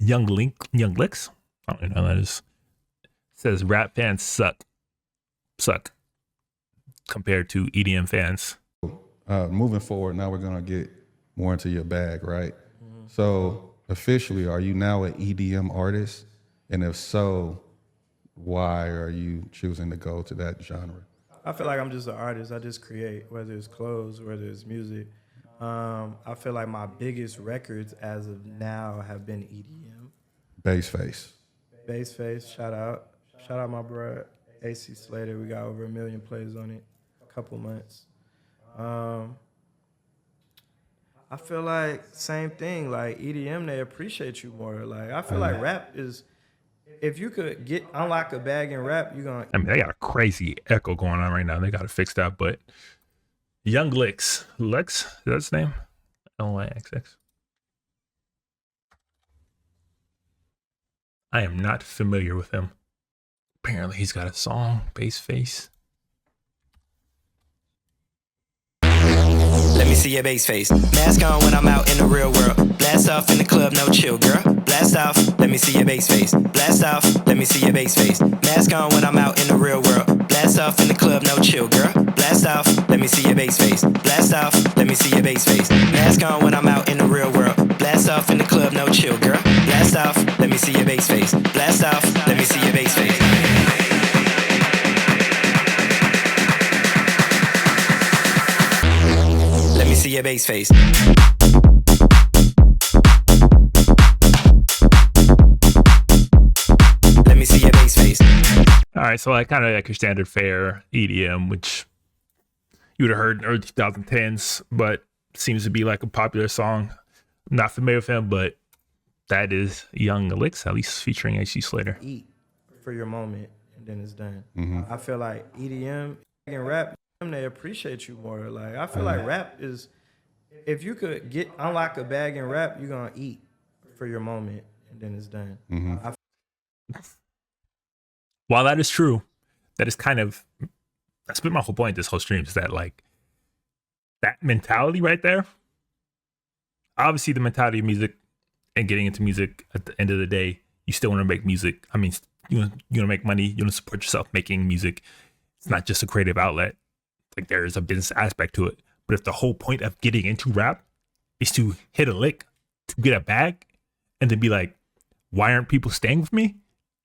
Young Licks. I don't know what that is. Says rap fans suck compared to EDM fans. Moving forward, now we're gonna get more into your bag, right? So officially, are you now an EDM artist? And if so, why are you choosing to go to that genre? I feel like I'm just an artist. I just create, whether it's clothes, whether it's music. I feel like my biggest records as of now have been EDM. Bassface. Bassface, shout out my bro AC Slater. We got over 1 million plays on it, a couple months. I feel like same thing. Like EDM, they appreciate you more. Like I feel like rap is, if you could unlock a bag in rap, you're gonna. I mean, they got a crazy echo going on right now. They got to fix that. But Young Licks, Lex, is that his name? LYXX. I am not familiar with him. Apparently, he's got a song, Bassface. Let me see your bass face. Mask on when I'm out in the real world. Blast off in the club, no chill, girl. Blast off, let me see your bass face. Blast off, let me see your bass face. Mask on when I'm out in the real world. Blast off in the club, no chill, girl. Blast off, let me see your bass face. Blast off, let me see your bass face. Mask on when I'm out in the real world. Blast off in the club, no chill, girl. Blast off, let me see your bass face. Blast off, let me see your bass face. Let me see your bass face. Let me see your bass face. All right, so like kind of like your standard fare EDM, which you would have heard in early 2010s, but seems to be like a popular song. I'm not familiar with him, but that is Young Licks, at least featuring AC Slater. Eat for your moment, and then it's done. I feel like EDM and rap, they appreciate you more. Like I feel like rap is, if you could unlock a bag in rap, you're gonna eat for your moment, and then it's done. While that is true, that is kind of, that's been my whole point this whole stream, is that like that mentality right there. Obviously, the mentality of music and getting into music at the end of the day, you still want to make music. I mean, you want to make money, you want to support yourself making music. It's not just a creative outlet. Like there is a business aspect to it. But if the whole point of getting into rap is to hit a lick, to get a bag, and then be like, why aren't people staying with me?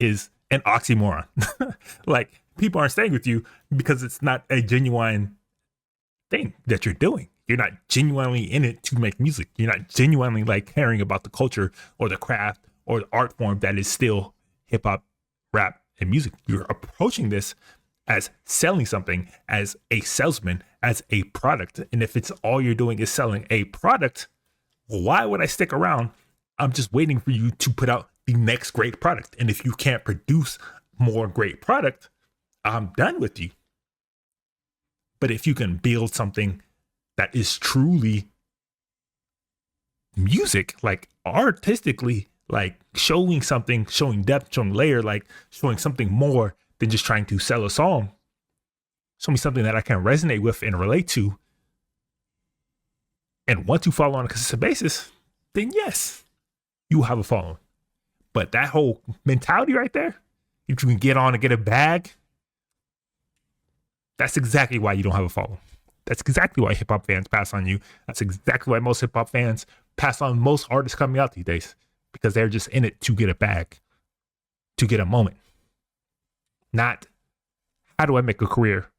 Is an oxymoron. Like people aren't staying with you because it's not a genuine thing that you're doing. You're not genuinely in it to make music. You're not genuinely like caring about the culture or the craft or the art form that is still hip hop, rap, and music. You're approaching this as selling something, as a salesman, as a product. And if it's all you're doing is selling a product, why would I stick around? I'm just waiting for you to put out the next great product. And if you can't produce more great product, I'm done with you. But if you can build something that is truly music, like artistically, like showing something, showing depth, showing layer, like showing something more than just trying to sell a song, show me something that I can resonate with and relate to and want to follow on a consistent basis, then yes, you will have a following. But that whole mentality right there, if you can get on and get a bag, that's exactly why you don't have a following. That's exactly why hip hop fans pass on you. That's exactly why most hip hop fans pass on most artists coming out these days, because they're just in it to get a bag, to get a moment. Not how do I make a career?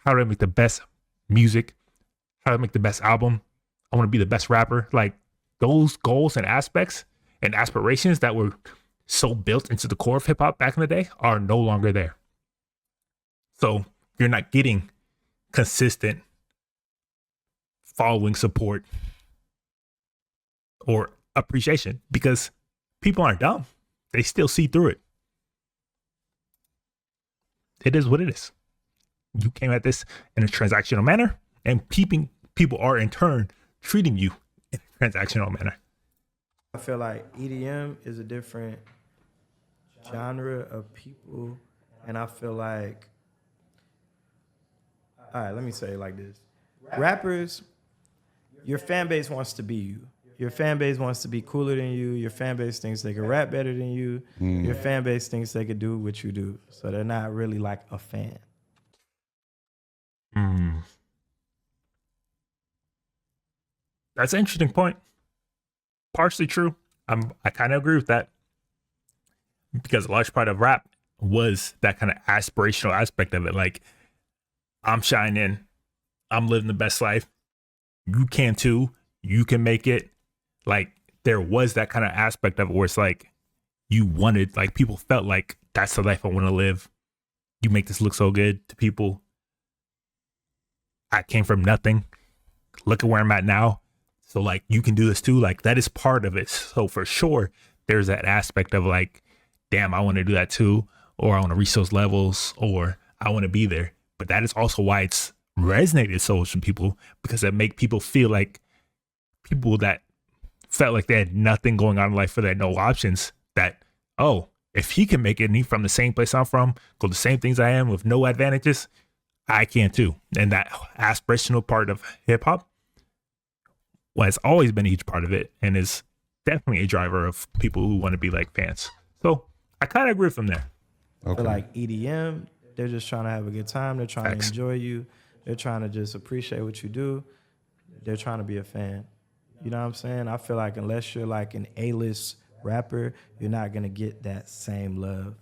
How do I make the best music? How do I make the best album? I want to be the best rapper. Like those goals and aspects and aspirations that were so built into the core of hip hop back in the day are no longer there. So you're not getting consistent following support or appreciation because people aren't dumb. They still see through it. It is what it is. You came at this in a transactional manner, and people are in turn treating you in a transactional manner. I feel like EDM is a different genre of people, and I feel like, all right, let me say it like this. Rappers, your fan base wants to be you. Your fan base wants to be cooler than you. Your fan base thinks they can rap better than you. Your fan base thinks they can do what you do. So they're not really like a fan. That's an interesting point. Partially true. I kind of agree with that, because a large part of rap was that kind of aspirational aspect of it. Like, I'm shining, I'm living the best life. You can too. You can make it. Like, there was that kind of aspect of it where it's like you wanted, like, people felt like that's the life I want to live. You make this look so good to people. I came from nothing. Look at where I'm at now. So, like, you can do this too. Like, that is part of it. So for sure, there's that aspect of like, damn, I want to do that too. Or I want to reach those levels, or I want to be there. But that is also why it's resonated so much with people, because it make people feel like people that felt like they had nothing going on in life, for that no options, that, oh, if he can make it and he's from the same place I'm from, go the same things I am with no advantages, I can too. And that aspirational part of hip hop, well, it's always been a huge part of it, and is definitely a driver of people who want to be like fans. So I kind of agree with them there. I feel like EDM, they're just trying to have a good time. They're trying to enjoy you. They're trying to just appreciate what you do. They're trying to be a fan. You know what I'm saying? I feel like unless you're like an A-list rapper, you're not going to get that same love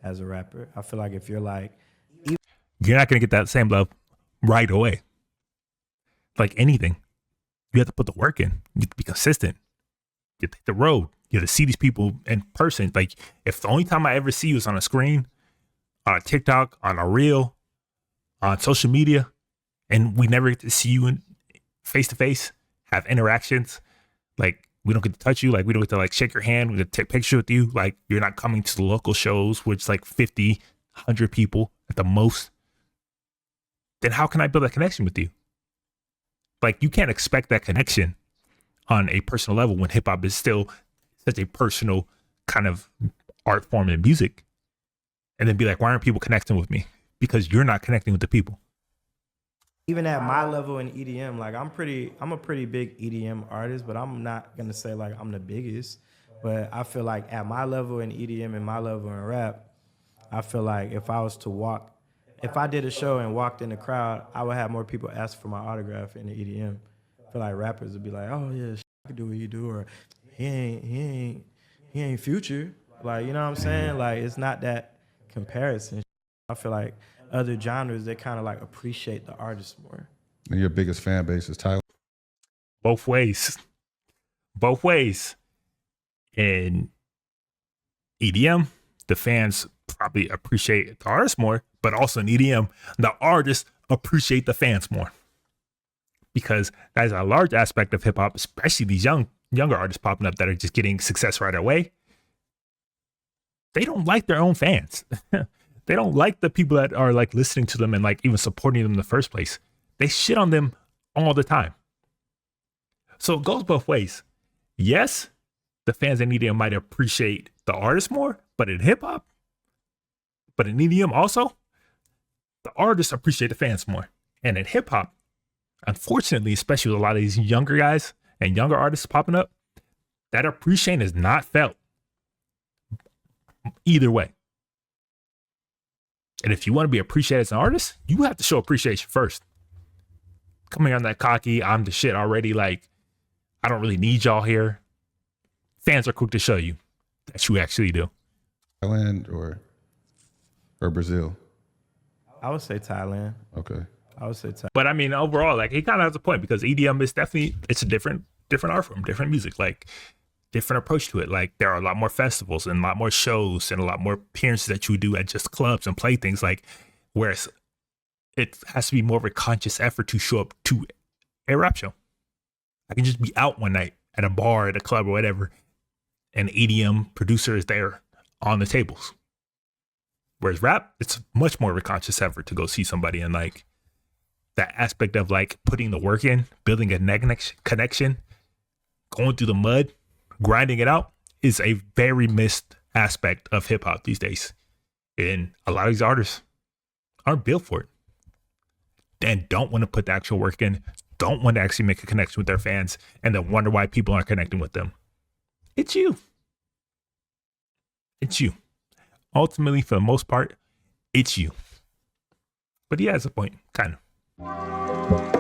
as a rapper. I feel like if you're like... You're not going to get that same love right away. Like anything. You have to put the work in. You have to be consistent. You have to hit the road. You have to see these people in person. Like, if the only time I ever see you is on a screen, on a TikTok, on a reel, on social media, and we never get to see you in face to face, have interactions, like, we don't get to touch you, like, we don't get to like shake your hand, we get to take a picture with you, like, you're not coming to the local shows, which is like 50, 100 people at the most, then how can I build a connection with you? Like, you can't expect that connection on a personal level when hip hop is still such a personal kind of art form and music, and then be like, why aren't people connecting with me? Because you're not connecting with the people. Even at my level in EDM, like, I'm a pretty big EDM artist, but I'm not gonna say like I'm the biggest. But I feel like at my level in EDM and my level in rap, I feel like if I did a show and walked in the crowd, I would have more people ask for my autograph in the EDM. I feel like rappers would be like, oh yeah, I can do what you do, or he ain't Future. Like, you know what I'm saying? Like, it's not that comparison. I feel like other genres, they kind of like appreciate the artist more. And your biggest fan base is Tyler? Both ways. In EDM, the fans probably appreciate the artist more, but also in EDM, the artists appreciate the fans more, because that is a large aspect of hip hop, especially these younger artists popping up that are just getting success right away. They don't like their own fans. They don't like the people that are like listening to them and like even supporting them in the first place. They shit on them all the time. So it goes both ways. Yes, the fans in EDM might appreciate the artist more, but in hip hop, but in EDM also, the artists appreciate the fans more. And in hip hop, unfortunately, especially with a lot of these younger guys and younger artists popping up, that appreciation is not felt either way. And if you want to be appreciated as an artist, you have to show appreciation first. Coming on that cocky, I'm the shit already, like, I don't really need y'all here. Fans are quick to show you that you actually do. Thailand or Brazil? I would say Thailand. Okay. I would say Thailand. But I mean, overall, like, he kind of has a point, because EDM is definitely, it's a different art form, different music, like, different approach to it. Like, there are a lot more festivals and a lot more shows and a lot more appearances that you do at just clubs and play things, like, whereas it has to be more of a conscious effort to show up to a rap show. I can just be out one night at a bar, at a club or whatever, and EDM producer is there on the tables. Whereas rap, it's much more of a conscious effort to go see somebody, and like that aspect of like putting the work in, building a connection, going through the mud, grinding it out is a very missed aspect of hip hop these days. And a lot of these artists aren't built for it and don't want to put the actual work in, don't want to actually make a connection with their fans and then wonder why people aren't connecting with them. It's you. It's you. Ultimately, for the most part, it's you. But he has a point, kind of.